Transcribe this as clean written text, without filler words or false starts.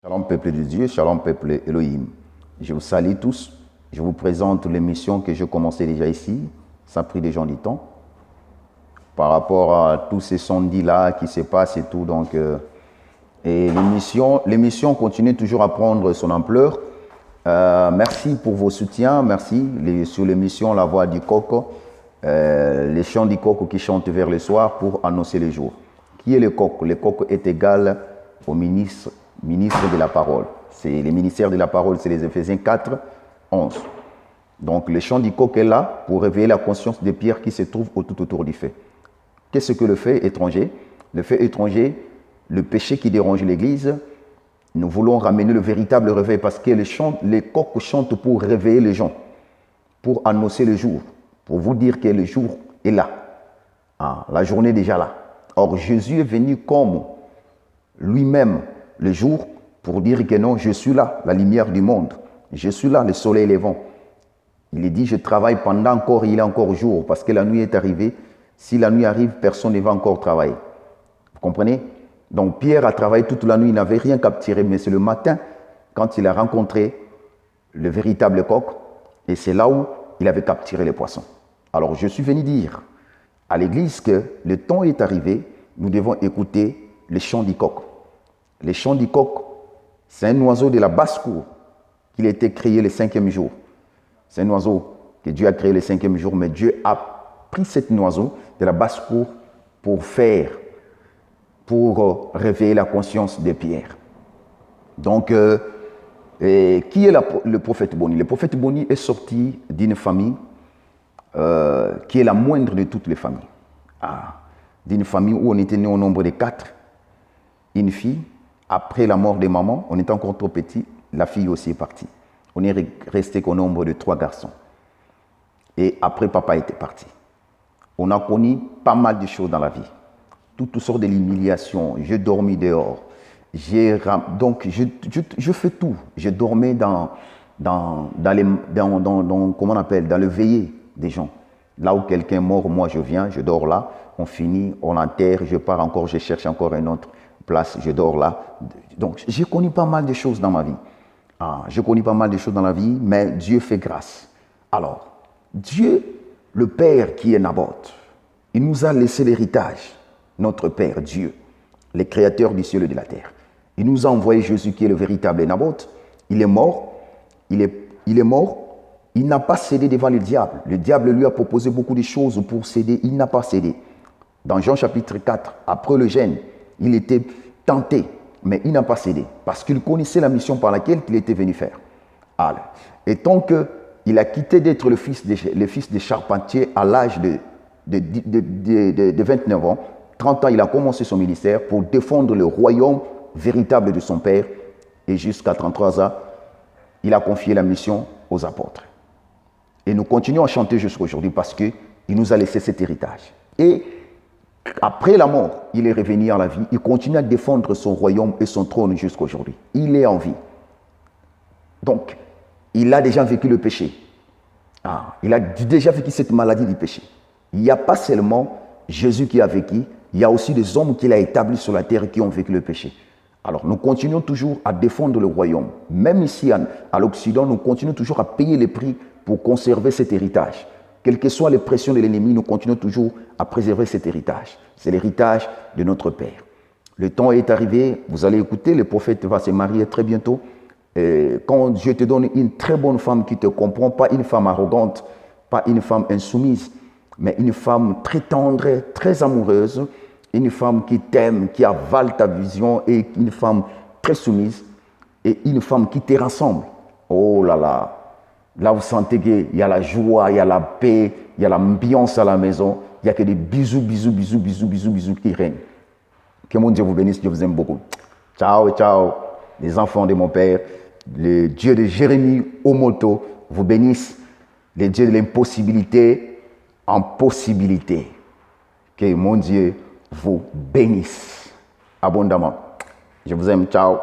Shalom peuple de Dieu, shalom peuple Elohim. Je vous salue tous. Je vous présente l'émission que j'ai commencé déjà ici. Ça a pris déjà du temps. Par rapport à tous ces sondis-là qui se passent et tout. Donc, et l'émission continue toujours à prendre son ampleur. Merci pour vos soutiens. Merci. Sur l'émission La Voix du Coq, les chants du coq qui chantent vers le soir pour annoncer les jours. Qui est le coq? Le coq est égal au ministre de la parole. C'est le ministère de la parole, c'est les Éphésiens 4, 11. Donc le chant du coq est là pour réveiller la conscience des pierres qui se trouvent tout autour du fait. Qu'est-ce que le fait étranger? Le fait étranger, le péché qui dérange l'Église, nous voulons ramener le véritable réveil parce que les coqs chantent pour réveiller les gens, pour annoncer le jour, pour vous dire que le jour est là. La journée est déjà là. Or Jésus est venu comme lui-même le jour pour dire que non, je suis là, la lumière du monde. Je suis là, le soleil levant. Il est dit, je travaille pendant encore, il est encore jour, parce que la nuit est arrivée. Si la nuit arrive, personne ne va encore travailler. Vous comprenez? Donc Pierre a travaillé toute la nuit, il n'avait rien capturé, mais c'est le matin, quand il a rencontré le véritable coq, et c'est là où il avait capturé les poissons. Alors je suis venu dire à l'église que le temps est arrivé, nous devons écouter le chant du coq. Le chant du coq, c'est un oiseau de la basse-cour qui a été créé le 5e jour. C'est un oiseau que Dieu a créé le 5e jour, mais Dieu a pris cet oiseau de la basse-cour pour réveiller la conscience de Pierre. Donc, qui est le prophète Boni? Le prophète Boni est sorti d'une famille qui est la moindre de toutes les familles. D'une famille où on était né au nombre de 4, une fille. Après la mort de maman, on était encore trop petit, la fille aussi est partie. On est resté qu'au nombre de 3 garçons. Et après, papa était parti. On a connu pas mal de choses dans la vie. Toutes sortes de l'humiliation. Je dormis dehors. Donc, je fais tout. Je dormais dans comment on appelle, dans le veillé des gens. Là où quelqu'un est mort, moi je viens, je dors là. On finit, on enterre, je pars encore, je cherche encore une autre place, je dors là. Donc, j'ai connu pas mal de choses dans ma vie. J'ai connu pas mal de choses dans la vie, mais Dieu fait grâce. Alors, Dieu, le Père qui est Naboth, il nous a laissé l'héritage. Notre Père, Dieu, le Créateur du ciel et de la terre. Il nous a envoyé Jésus qui est le véritable Naboth. Il est mort. Il est mort. Il n'a pas cédé devant le diable. Le diable lui a proposé beaucoup de choses pour céder. Il n'a pas cédé. Dans Jean chapitre 4, après le jeûne, il était tenté, mais il n'a pas cédé parce qu'il connaissait la mission par laquelle il était venu faire. Alors, et tant qu'il a quitté d'être le fils de charpentier à l'âge de 29 ans, 30 ans, il a commencé son ministère pour défendre le royaume véritable de son père. Et jusqu'à 33 ans, il a confié la mission aux apôtres. Et nous continuons à chanter jusqu'à aujourd'hui parce qu'il nous a laissé cet héritage. Et après la mort, il est revenu à la vie. Il continue à défendre son royaume et son trône jusqu'à aujourd'hui. Il est en vie. Donc, il a déjà vécu le péché. Il a déjà vécu cette maladie du péché. Il n'y a pas seulement Jésus qui a vécu, il y a aussi des hommes qu'il a établis sur la terre qui ont vécu le péché. Alors, nous continuons toujours à défendre le royaume. Même ici, à l'Occident, nous continuons toujours à payer les prix pour conserver cet héritage. Quelles que soient les pressions de l'ennemi, nous continuons toujours à préserver cet héritage. C'est l'héritage de notre Père. Le temps est arrivé, vous allez écouter, le prophète va se marier très bientôt. Et quand Dieu te donne une très bonne femme qui te comprend, pas une femme arrogante, pas une femme insoumise, mais une femme très tendre, très amoureuse, une femme qui t'aime, qui avale ta vision, et une femme très soumise, et une femme qui te rassemble. Oh là là! Là, vous sentez qu'il y a la joie, il y a la paix, il y a l'ambiance à la maison, il n'y a que des bisous qui règnent. Que mon Dieu vous bénisse, Dieu vous aime beaucoup. Ciao, ciao, les enfants de mon Père, le Dieu de Jérémie Omoto vous bénisse, le Dieu de l'impossibilité en possibilité. Que mon Dieu vous bénisse abondamment. Je vous aime, ciao.